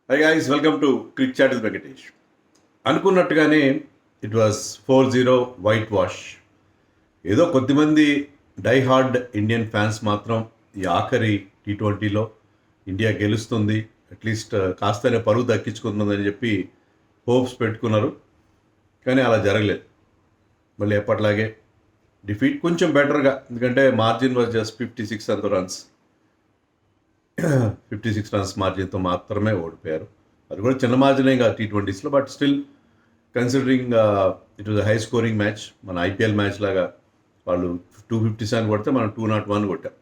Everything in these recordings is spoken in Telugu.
High guys, welcome to cric chat with Venkatesh. అనుకున్నట్టుగానే ఇట్ వాస్ 4-0 వైట్ వాష్. ఏదో కొద్దిమంది డై హార్డ్ ఇండియన్ ఫ్యాన్స్ మాత్రం ఈ ఆఖరి T20లో ఇండియా గెలుస్తుంది, అట్లీస్ట్ కాస్తనే పరువు దక్కించుకుంటుందని చెప్పి హోప్స్ పెట్టుకున్నారు. కానీ అలా జరగలేదు. మళ్ళీ ఎప్పట్లాగే డిఫీట్ కొంచెం బెటర్గా, ఎందుకంటే మార్జిన్ వాజ్ జస్ట్ 56 అంత రన్స్. 56 రన్స్ మార్జిన్తో మాత్రమే ఓడిపోయారు. అది కూడా చిన్న మార్జినే కాదు T20స్లో, but still considering it was high scoring match. మన IPL మ్యాచ్ లాగా వాళ్ళు 257 కొడితే మనం 201 కొట్టాం.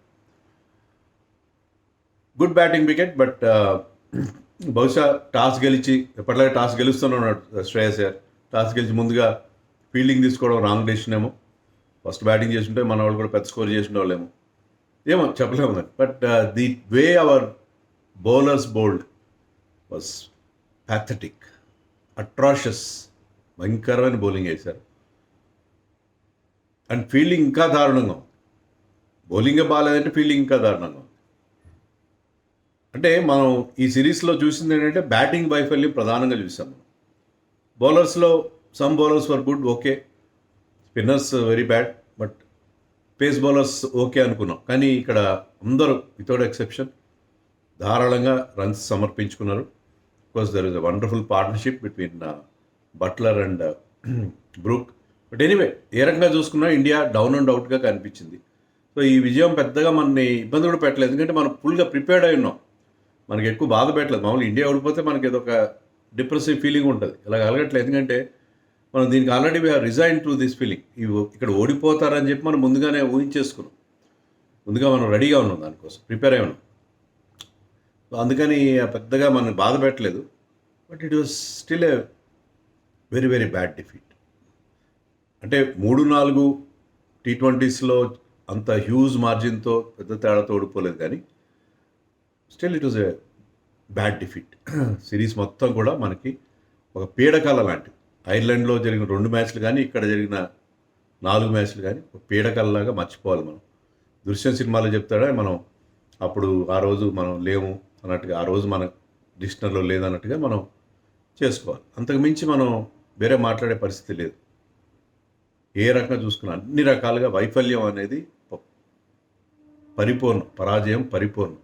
గుడ్ బ్యాటింగ్ వికెట్, బట్ బహుశా టాస్ గెలిచి ఎప్పటిలాగే టాస్ గెలుస్తున్నాడు శ్రేయస్ అయ్యర్. టాస్ గెలిచి ముందుగా ఫీల్డింగ్ తీసుకోవడం రాంగ్ డెసిషన్ ఏమో. ఫస్ట్ బ్యాటింగ్ చేస్తుంటే మన వాళ్ళు కూడా పెద్ద స్కోర్ చేసిన వాళ్ళేమో, ఏమో చెప్పలేము. But the way our bowlers bowled was pathetic, atrocious. భయంకరమైన బౌలింగ్ వేశారు. అండ్ ఫీల్డింగ్ ఇంకా దారుణంగా ఉంది. బౌలింగే బాగాలేదంటే ఫీల్డింగ్ ఇంకా దారుణంగా ఉంది. అంటే మనం ఈ సిరీస్లో చూసింది ఏంటంటే బ్యాటింగ్ వైఫల్యం ప్రధానంగా చూసాం మనం. బౌలర్స్లో some bowlers were good, okay. Spinners very bad, but pace bowlers okay అనుకున్నాం. కానీ ఇక్కడ అందరూ వితౌట్ ఎక్సెప్షన్ ధారాళంగా రన్స్ సమర్పించుకున్నారు. Because there is a wonderful partnership between Buttler and Brook. But anyway, ఏ రకంగా చూసుకున్నా ఇండియా డౌన్ అండ్ అవుట్గా కనిపించింది. సో ఈ విజయం పెద్దగా మనని ఇబ్బంది కూడా పెట్టలేదు, ఎందుకంటే మనం ఫుల్గా ప్రిపేర్డ్ అయి ఉన్నాం. మనకి ఎక్కువ బాధ పెట్టలేదు. మామూలు ఇండియా ఓడిపోతే మనకి ఏదో ఒక డిప్రెసివ్ ఫీలింగ్ ఉంటుంది, ఇలా కలగట్లేదు. ఎందుకంటే మనం దీనికి already we're resign to this feeling. ఇక్కడ ఓడిపోతారని చెప్పి మనం ముందుగానే ఊహించేసుకున్నాం. ముందుగా మనం రెడీగా ఉన్నాం, దానికోసం ప్రిపేర్ అయి ఉన్నాం. అందుకని పెద్దగా మనం బాధ పెట్టలేదు. But it was still a very very bad defeat. అంటే 3-4 T20స్లో అంత హ్యూజ్ మార్జిన్తో పెద్ద తేడాతో ఓడిపోలేదు, కానీ still it was a bad defeat. Series మొత్తం కూడా మనకి ఒక పీడకల లాంటిది. ఐర్లాండ్లో జరిగిన 2 మ్యాచ్లు కానీ, ఇక్కడ జరిగిన 4 మ్యాచ్లు కానీ ఒక పీడకల్లాగా మర్చిపోవాలి మనం. దృశ్యం సినిమాలో చెప్తాడా, మనం అప్పుడు ఆ రోజు మనం లేము అన్నట్టుగా, ఆ రోజు మన డిక్షనరీలో లేదన్నట్టుగా మనం చేసుకోవాలి. అంతకు మించి మనం వేరే మాట్లాడే పరిస్థితి లేదు. ఏ రకంగా చూసుకున్నా అన్ని రకాలుగా వైఫల్యం అనేది పరిపూర్ణం, పరాజయం పరిపూర్ణం.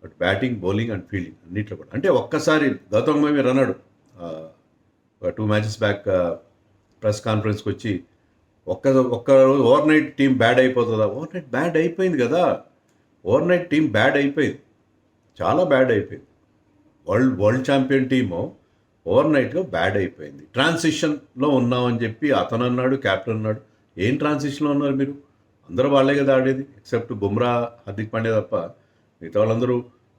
But batting, bowling and fielding అన్నిట్లో కూడా. అంటే ఒక్కసారి గౌతమ్ గంభీర్ అన్నాడు 2 మ్యాచెస్ బ్యాక్ ప్రెస్ కాన్ఫరెన్స్కి వచ్చి, ఒక్క రోజు ఓవర్ నైట్ టీం బ్యాడ్ అయిపోతుందా? ఓవర్ నైట్ బ్యాడ్ అయిపోయింది కదా. ఓవర్ నైట్ టీం బ్యాడ్ అయిపోయింది, చాలా బ్యాడ్ అయిపోయింది. వరల్డ్ ఛాంపియన్ టీము ఓవర్ నైట్గా బ్యాడ్ అయిపోయింది. ట్రాన్సిషన్లో ఉన్నామని చెప్పి అతను అన్నాడు, కెప్టెన్ అన్నాడు. ఏం ట్రాన్సిషన్లో ఉన్నారు మీరు? అందరూ వాళ్ళే కదా ఆడేది, ఎక్సెప్ట్ బుమ్రా, హార్దిక్ పాండ్యా తప్ప మిగతా వాళ్ళందరూ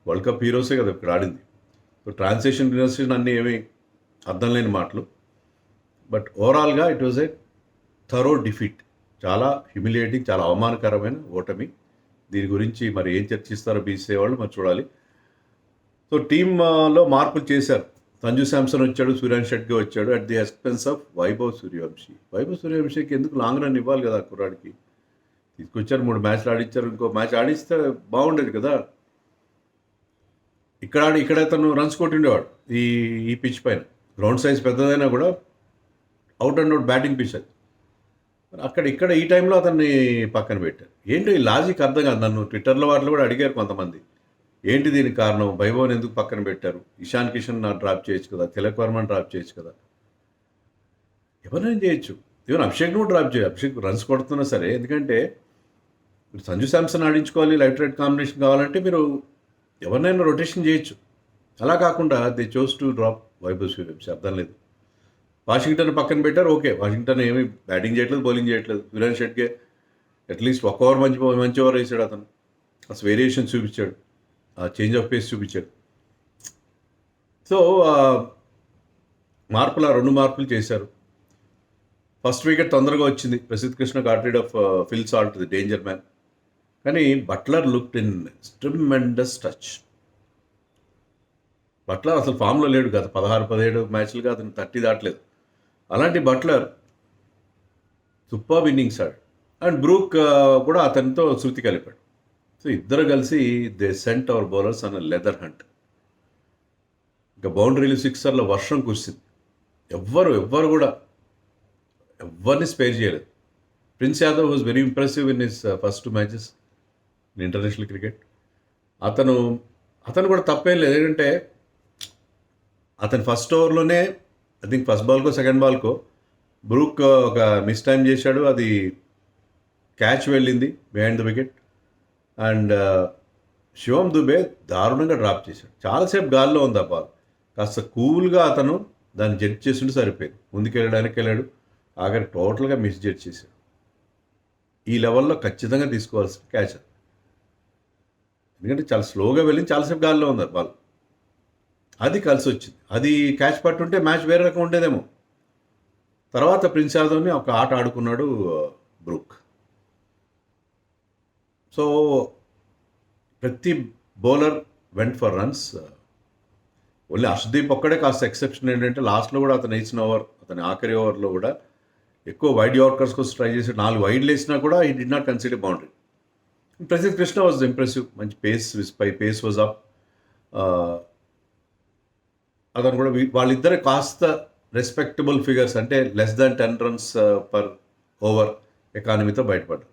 వరల్డ్ కప్ హీరోసే కదా ఇక్కడ ఆడింది. సో ట్రాన్సిషన్ అన్నీ ఏమీ అర్థం లేని మాటలు. బట్ ఓవరాల్గా it was a thorough defeat. చాలా హ్యూమిలియేటింగ్, చాలా అవమానకరమైన ఓటమి. దీని గురించి మరి ఏం చర్చిస్తారో BCCI వాళ్ళు మరి చూడాలి. సో టీంలో మార్పులు చేశారు. సంజు శాంసన్ వచ్చాడు, సూర్యాన్ షెట్టీ వచ్చాడు at the expense of Vaibhav Suryavanshi. Vaibhav సూర్యవంశీకి ఎందుకు లాంగ్ రన్ ఇవ్వాలి కదా కుర్రాడికి. తీసుకొచ్చారు, 3 మ్యాచ్లు ఆడించారు. ఇంకో మ్యాచ్ ఆడిస్తే బాగుండేది కదా. ఇక్కడ అతను రన్స్ కొట్టిండేవాడు ఈ పిచ్ పైన. గ్రౌండ్ సైజ్ పెద్దదైనా కూడా out and out batting pitch అది. ఇక్కడ ఈ టైంలో అతన్ని పక్కన పెట్టారు. ఏంటో ఈ లాజిక్ అర్థం కాదు. నన్ను ట్విట్టర్లో వాటిలో కూడా అడిగారు కొంతమంది, ఏంటి దీనికి కారణం, వైభవ్ని ఎందుకు పక్కన పెట్టారు? ఇషాన్ కిషన్ డ్రాప్ చేయొచ్చు కదా, తిలక్ వర్మని డ్రాప్ చేయొచ్చు కదా, ఎవరైనా చేయొచ్చు. ఈవెన్ అభిషేక్ను కూడా డ్రాప్ చేయొచ్చు. అభిషేక్ రన్స్ కొడుతున్నా సరే, ఎందుకంటే మీరు సంజు శాంసన్ ఆడించుకోవాలి, లైట్ రైట్ కాంబినేషన్ కావాలంటే మీరు ఎవరినైనా రొటేషన్ చేయొచ్చు. అలా కాకుండా they chose to drop Vaibhav Suryavanshi. అర్థం లేదు. వాషింగ్టన్ పక్కన పెట్టారు, ఓకే. వాషింగ్టన్ ఏమి బ్యాటింగ్ చేయట్లేదు, బౌలింగ్ చేయట్లేదు. సూర్యాన్ షెట్కే అట్లీస్ట్ ఒక్క ఓవర్ మంచి ఓవర్ వేసాడు అతను. అసలు వేరియేషన్ చూపించాడు, చేంజ్ ఆఫ్ పేస్ చూపించాడు. సో మార్పులు, 2 మార్పులు చేశారు. ఫస్ట్ వికెట్ తొందరగా వచ్చింది. Prasidh Krishna got rid of Phil Salt, the danger man. కానీ Buttler looked in tremendous touch. Buttler అసలు ఫామ్లో లేడు. గత 16-17 మ్యాచ్లుగా అతను 30 దాటలేదు. అలాంటి బట్లర్ సూపర్బ్ ఇన్నింగ్స్ ఆడాడు. అండ్ బ్రూక్ కూడా అతనితో శృతి కలిపాడు. సో ఇద్దరు కలిసి they sent our bowlers on leather hunt. ఇంకా బౌండరీలు సిక్సర్ల వర్షం కురిసింది. ఎవ్వరు కూడా ఎవరిని స్పేర్ చేయలేదు. Prince Yadav was very impressive in his first 2 matches in international cricket. అతను కూడా తప్పేం లేదు. ఎందుకంటే అతను ఫస్ట్ ఓవర్లోనే ఐ థింక్ ఫస్ట్ బాల్కో సెకండ్ బాల్కో బ్రూక్ ఒక మిస్ టైం చేశాడు. అది క్యాచ్ వెళ్ళింది behind the wicket. And Shivam Dube దారుణంగా డ్రాప్ చేశాడు. చాలాసేపు గాల్లో ఉంది ఆ బాల్. కాస్త కూల్గా అతను దాన్ని జడ్జ్ చేస్తుంటే సరిపోయింది. ముందుకెళ్ళడానికి వెళ్ళాడు, ఆఖరికి టోటల్గా మిస్ జడ్జ్ చేశాడు. ఈ లెవెల్లో ఖచ్చితంగా తీసుకోవాల్సిన క్యాచ్ అది. ఎందుకంటే చాలా స్లోగా వెళ్ళింది, చాలాసేపు గాల్లో ఉంది ఆ బాల్. అది కలిసి వచ్చింది. అది క్యాచ్ పట్టుంటే మ్యాచ్ వేరే రకం ఉండేదేమో. తర్వాత ప్రిన్స్ యాదవ్ని ఒక ఆట ఆడుకున్నాడు బ్రూక్. సో ప్రతి bowler went for runs. Only Harshdeep ఒక్కడే కాస్త ఎక్సెప్షన్. ఏంటంటే లాస్ట్లో కూడా అతను వేసిన ఓవర్, అతని ఆఖరి ఓవర్లో కూడా ఎక్కువ వైడ్ యార్కర్స్ కోసం ట్రై చేసి 4 వైడ్లు వేసినా కూడా ఈ did not consider boundary. Prasidh Krishna was impressive. మంచి పేస్ వాజ్ అప్. అతను కూడా వాళ్ళిద్దరే కాస్త రెస్పెక్టబుల్ ఫిగర్స్, అంటే less than 10 runs per over ఎకానమీతో బయటపడ్డారు.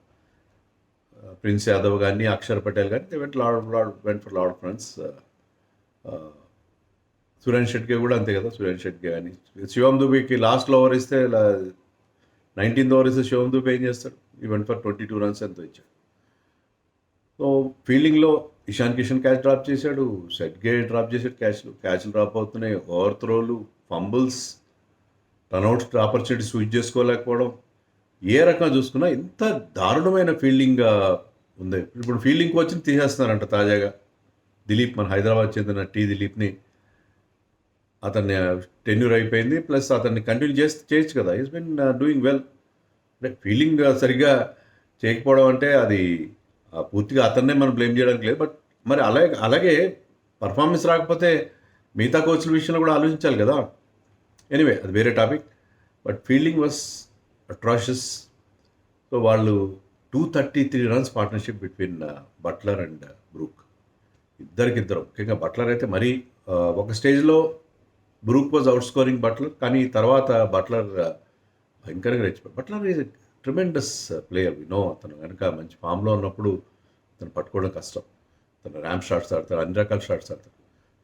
ప్రిన్స్ యాదవ్ కానీ అక్షర్ పటేల్ కానీ went for load of runs. Suresh Shedge కూడా అంతే కదా. సురేష్ షెట్కే కానీ శివం దుబేకి లాస్ట్లో ఓవర్ ఇస్తే 19th ఓవర్ ఇస్తే శివం దుబే ఏం చేస్తాడు? ఈ వెంట్ ఫర్ 22 రన్స్ ఎంతో ఇచ్చాడు. సో ఫీల్డింగ్లో ఇషాన్ కిషన్ క్యాచ్ డ్రాప్ చేశాడు, షెట్కే డ్రాప్ చేసాడు, క్యాచ్లు డ్రాప్ అవుతున్నాయి, ఓవర్ త్రోలు, ఫంబుల్స్, రన్అట్స్ ఆపర్చునిటీ స్విచ్ చేసుకోలేకపోవడం. ఏ రకంగా చూసుకున్నా ఎంత దారుణమైన ఫీల్డింగ్ ఉంది. ఇప్పుడు ఫీల్డింగ్ కోచ్ని తీసేస్తున్నారంట తాజాగా. దిలీప్, మన హైదరాబాద్ చెందిన దిలీప్ని, అతన్ని టెన్యూర్ అయిపోయింది, ప్లస్ అతన్ని కంటిన్యూ చేయొచ్చు కదా. Is been doing well. అంటే ఫీల్డింగ్ సరిగ్గా చేయకపోవడం అంటే అది పూర్తిగా అతన్నే మనం బ్లేమ్ చేయడానికి లేదు. బట్ మరి అలాగే పర్ఫార్మెన్స్ రాకపోతే మిగతా కోచ్ల విషయంలో కూడా ఆలోచించాలి కదా. ఎనీవే అది వేరే topic. But fielding was atrocious. So వాళ్ళు 233 runs partnership between Buttler and Brook. ఇద్దరు ముఖ్యంగా బట్లర్ అయితే మరీ ఒక స్టేజ్లో Brook was out scoring Buttler, కానీ తర్వాత బట్లర్ భయంకరంగా రెచ్చిపోయాడు. Buttler is tremendous player. No, అతను కనుక మంచి ఫామ్లో ఉన్నప్పుడు అతను పట్టుకోవడం కష్టం. అతను ర్యాంప్ షాట్స్ ఆడతాడు, అన్ని రకాల షాట్స్ ఆడతాడు.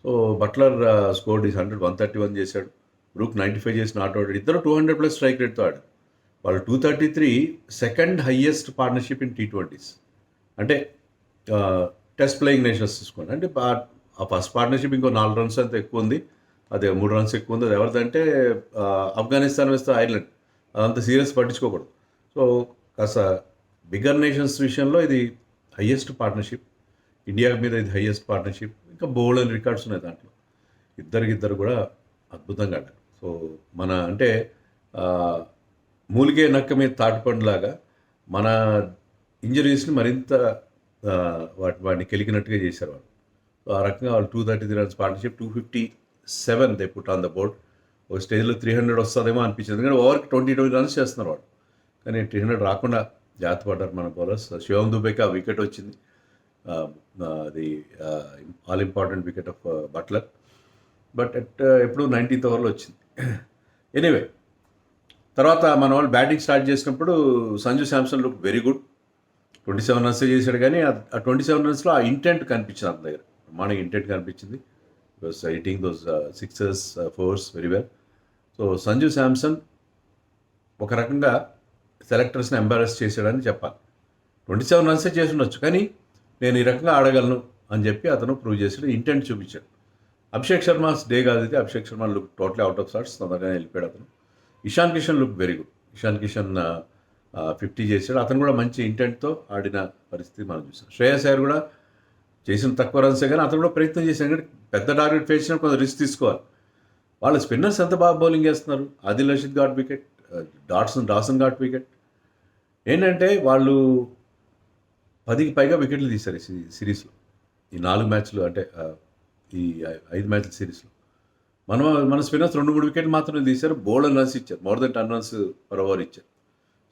సో బట్లర్ స్కోర్డ్ ఈజ్ 131 చేశాడు. బ్రూక్ 95 చేసి నాట్ అవుట్. ఇద్దరు 200+ స్ట్రైక్ రేట్తో ఆడారు. వాళ్ళు 233 second highest partnership in T20s. అంటే టెస్ట్ ప్లేయింగ్ నేషన్స్ తీసుకోండి. అంటే ఆ ఫస్ట్ పార్ట్నర్షిప్ ఇంకో 4 రన్స్ అంత ఎక్కువ ఉంది, అదే 3 రన్స్ ఎక్కువ ఉంది. అది ఎవరిదంటే ఆఫ్ఘనిస్తాన్ వేస్తే ఐర్లాండ్. అదంతా సీరియస్ పట్టించుకోకూడదు. సో కాస్త బిగ్గర్ నేషన్స్ విషయంలో ఇది హయ్యెస్ట్ పార్ట్నర్షిప్. ఇండియా మీద ఇది హయ్యెస్ట్ పార్ట్నర్షిప్. ఇంకా బౌలర్ రికార్డ్స్ ఉన్నాయి దాంట్లో. ఇద్దరు కూడా అద్భుతంగా ఆడారు. సో మన అంటే మూలిగే నక్క మీద తాటిపండులాగా మన ఇంజరీస్ని మరింత వాటిని కెలికినట్టుగా చేశారు వాళ్ళు. సో ఆ రకంగా వాళ్ళు 233 runs partnership, 257 they put on the board. ఒక స్టేజ్లో 300 వస్తుందేమో అనిపించింది. ఎందుకంటే ఓవర్కి 20 రన్స్ చేస్తున్నారు వాళ్ళు, కానీ 300 రాకుండా జాగ్రత్త పడ్డారు మన బౌలర్స్. శివం దుబేకి ఆ వికెట్ వచ్చింది, అది all important wicket of Buttler. But ఎప్పుడు 19th ఓవర్లో వచ్చింది. ఎనీవే తర్వాత మన వాళ్ళు బ్యాటింగ్ స్టార్ట్ చేసినప్పుడు Sanju Samson look very good. 27 runs చేశాడు, కానీ ఆ 27 రన్స్లో ఆ ఇంటెంట్ కనిపించింది అతని దగ్గర. మన ఇంటెంట్ కనిపించింది. Was hitting those sixers, force very well. So Sanju Samson ఒక రకంగా సెలెక్టర్స్ని ఎంబారస్ చేశాడని చెప్పాలి. 27 రన్సే చేసి ఉండొచ్చు, కానీ నేను ఈ రకంగా ఆడగలను అని చెప్పి అతను ప్రూవ్ చేశాడు, ఇంటెంట్ చూపించాడు. అభిషేక్ శర్మాస్ డే కాదు ఇది. Abhishek Sharma look totally out of sorts, తొందరగానే వెళ్ళిపోయాడు అతను. Ishan Kishan look very good. Ishan Kishan 50 చేశాడు. అతను కూడా మంచి ఇంటెంట్తో ఆడిన పరిస్థితి మనం చూసాం. శ్రేయస్ అయ్యర్ కూడా చేసిన తక్కువ రన్సే, కానీ అతను కూడా ప్రయత్నం చేశాడు. కానీ పెద్ద టార్గెట్ ఫేస్ చేసినప్పుడు కొంచెం రిస్క్ తీసుకోవాలి. వాళ్ళ స్పిన్నర్స్ ఎంత బాగా బౌలింగ్ చేస్తున్నారు. Adil Rashid got wicket, Dawson got wicket. ఏంటంటే వాళ్ళు 10కి పైగా వికెట్లు తీశారు ఈ సిరీస్లో, ఈ 4 మ్యాచ్లు, అంటే ఈ 5 మ్యాచ్ల సిరీస్లో. మన స్పిన్నర్స్ 2-3 వికెట్లు మాత్రమే తీశారు. బౌలర్ రన్స్ ఇచ్చారు, more than 10 runs per over ఇచ్చారు.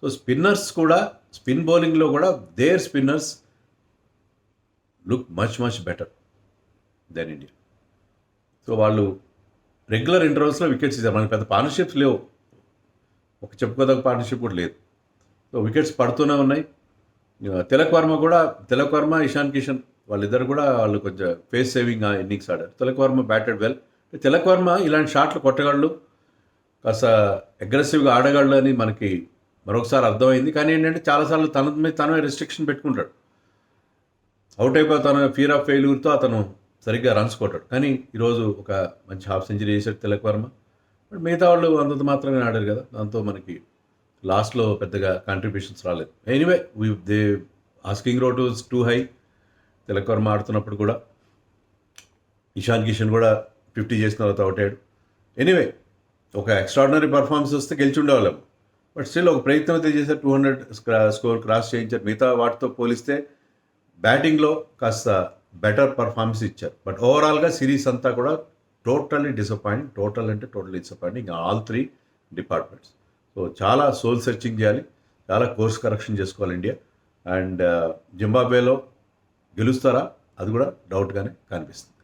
సో స్పిన్నర్స్ కూడా, స్పిన్ బౌలింగ్లో కూడా their spinners look much better than India. So వాళ్ళు రెగ్యులర్ ఇంటర్వల్స్లో వికెట్స్ ఇచ్చారు. మనకి పెద్ద పార్ట్నర్షిప్స్ లేవు, ఒక చెప్పుకోదగ్గ పార్ట్నర్షిప్ కూడా లేదు. సో వికెట్స్ పడుతూనే ఉన్నాయి. తిలక్ వర్మ, ఇషాన్ కిషన్ వాళ్ళిద్దరు కూడా వాళ్ళు కొంచెం ఫేస్ సేవింగ్ ఇన్నింగ్స్ ఆడారు. Tilak Varma batted well. తిలక్ వర్మ ఇలాంటి షాట్లు కొట్టగలడు, కాస్త అగ్రెసివ్గా ఆడగలడు అని మనకి మరొకసారి అర్థమైంది. కానీ ఏంటంటే చాలాసార్లు తన మీద తనే రెస్ట్రిక్షన్ పెట్టుకుంటాడు. అవుట్ అయిపోతాను ఫియర్ ఆఫ్ ఫెయిల్యూర్తో అతను సరిగ్గా రన్స్ కొట్టాడు. కానీ ఈరోజు ఒక మంచి హాఫ్ సెంచరీ చేశాడు తిలక్ వర్మ. బట్ మిగతా వాళ్ళు అంతంత మాత్రమే ఆడారు కదా, దాంతో మనకి లాస్ట్లో పెద్దగా కాంట్రిబ్యూషన్స్ రాలేదు. Anyway they asking wrote was two high. Tilak Varma ఆడుతున్నప్పుడు కూడా ఇషాన్ కిషన్ కూడా 50 చేసిన తర్వాత అవుట్ అయ్యాడు. ఎనీవే ఒక ఎక్స్ట్రాడినరీ పర్ఫార్మెన్స్ వస్తే గెలిచి ఉండేవాళ్ళం. బట్ స్టిల్ ఒక ప్రయత్నం అయితే చేశారు, 200 స్కోర్ క్రాస్ చేయించారు. మిగతా వాటితో పోలిస్తే బ్యాటింగ్లో కాస్త బెటర్ పర్ఫార్మెన్స్ ఇచ్చారు. బట్ ఓవరాల్గా సిరీస్ అంతా కూడా totally disappointing all 3 departments. So చాలా సోల్ సెర్చింగ్ చేయాలి, చాలా కోర్స్ కరెక్షన్ చేసుకోవాలి ఇండియా. అండ్ జింబాబ్వేలో గెలుస్తారా అది కూడా డౌట్గానే కనిపిస్తుంది.